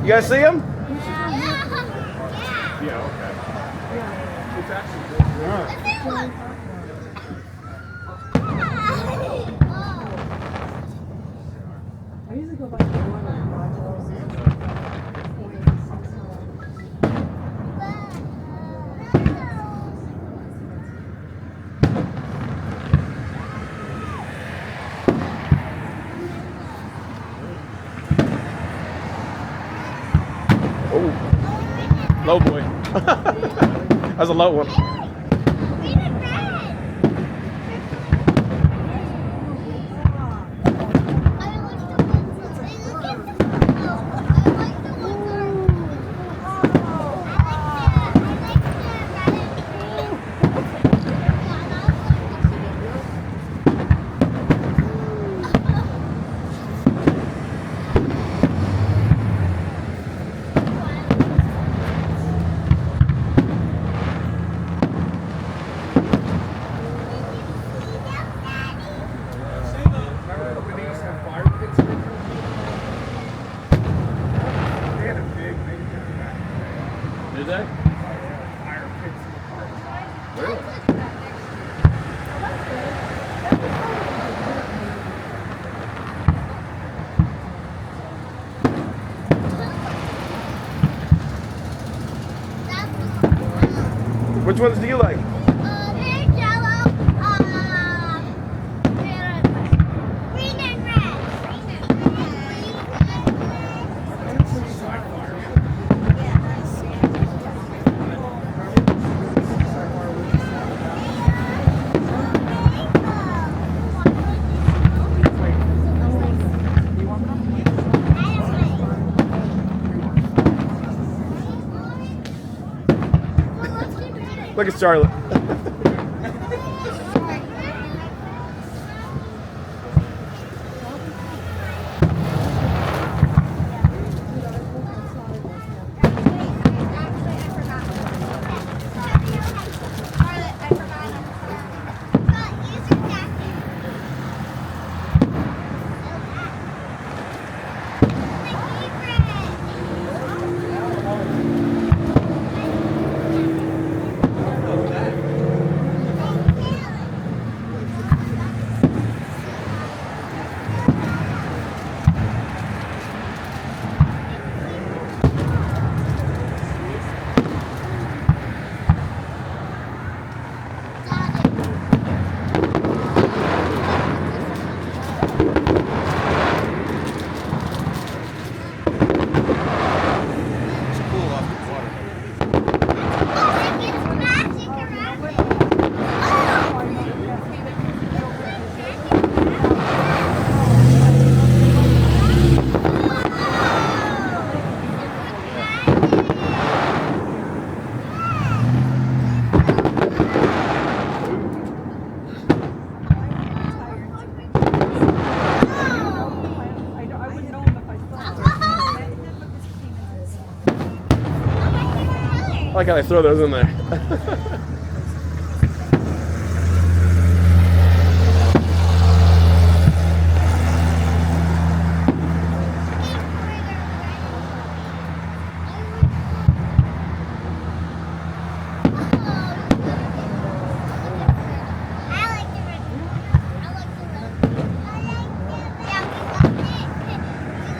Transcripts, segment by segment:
You guys see him? Yeah, okay. It's actually good. I usually go by the one on Oh, low boy. That's a low one. Remember when they used to have fire pits in it? They had a big thing back in the day. Did they? Fire pits in the park. Really? Which ones do you like? Look at Charlotte. I like how they throw those in there.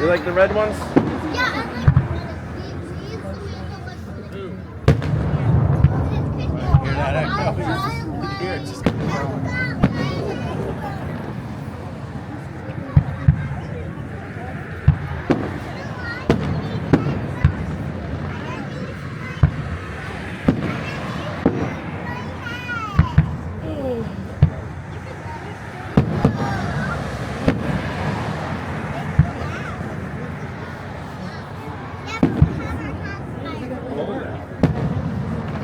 You like the red ones? Hear that echo? You can hear it just coming from.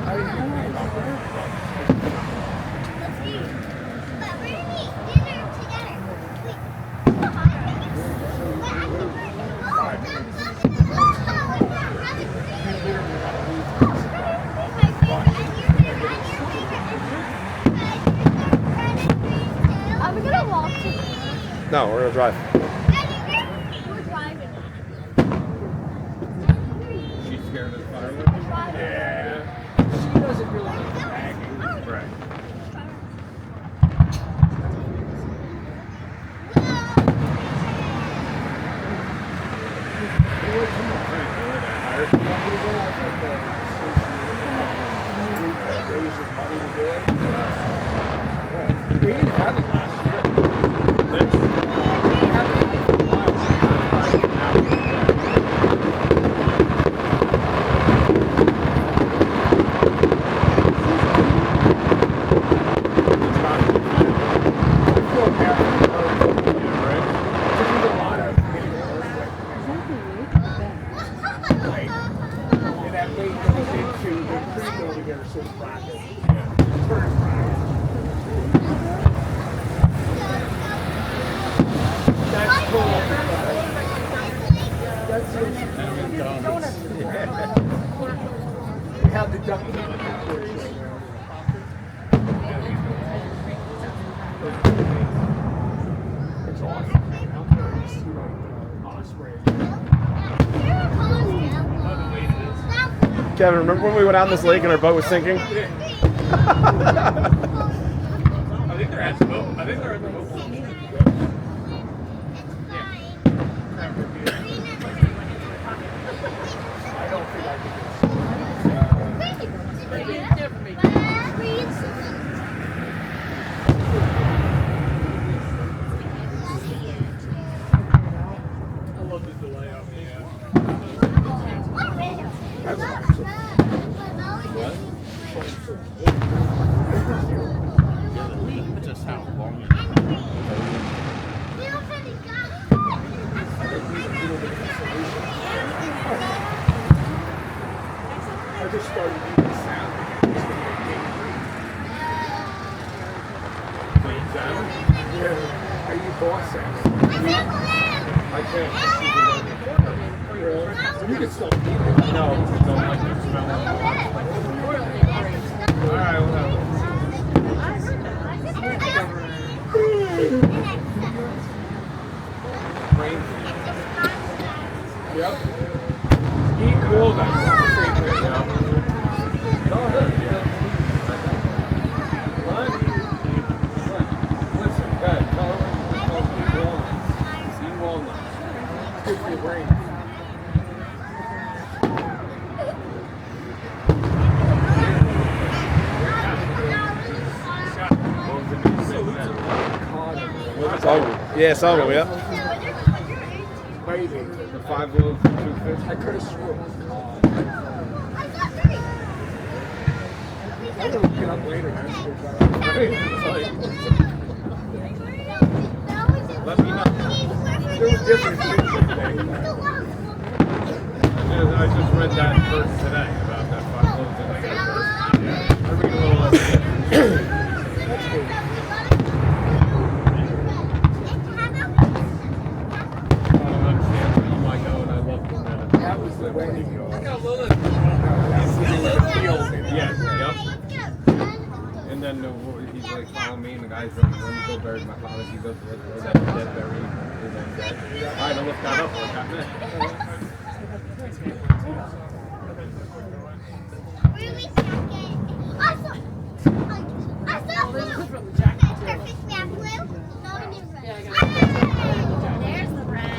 How do you feel about it? No, we're gonna drive. We're driving. She's scared of the fireworks? Yeah. She doesn't really like dragging. Right. We didn't have it last year. We have the duck. It's awesome. Out there, you see like the osprey. Kevin, remember when we went out in this lake and our boat was sinking? I think they're at the boat. I think they're at the boat. I don't think I could. I love the delay on the just how long it I just started using sound. Yeah. Are you boss sound? I can't. You can still eat it. No, don't like the smell. Alright, whatever. Rain. Yep. Eat cool then. Listen, good. Tell her walnuts. Eat walnuts. Good for your brain. Salvo. Yeah, Salvo, yeah. Maybe. The 5 loaves and 2 fish. I could have sworn it was cod. I'm gonna look it up later. Man. Let me know. There was different things today. I just read that verse today about that 5 loaves and 2 fish. Yeah. I read a little less. That's good. That was the way to go. Yeah, yep. And then he's like following me, and the guy's like, when you go bury my father, he goes, was that dead buried? Is that dead? I had to look that up like that. There's the bread.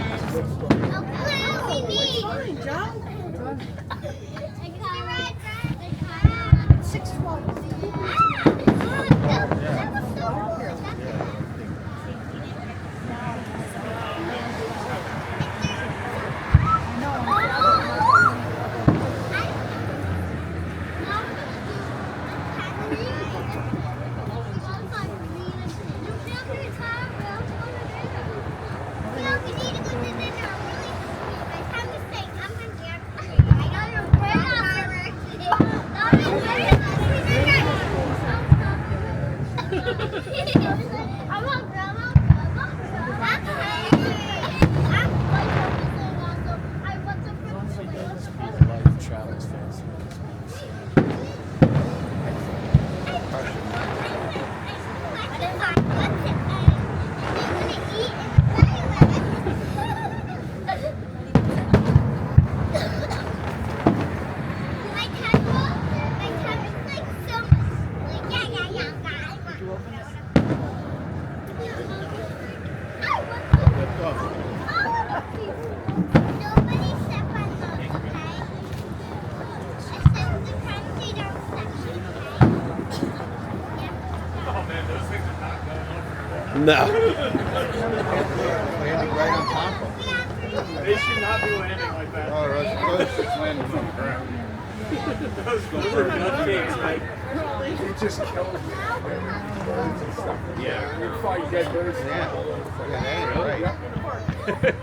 Nobody step on those, okay? Except the crunchy don't section, okay? No. Landing right on top of them. They should not be landing like that. Oh, those Landing on the ground. Those are nutcakes, Mike. it just killed me. Yeah. You fight dead birds. Yeah. Yeah, that ain't right.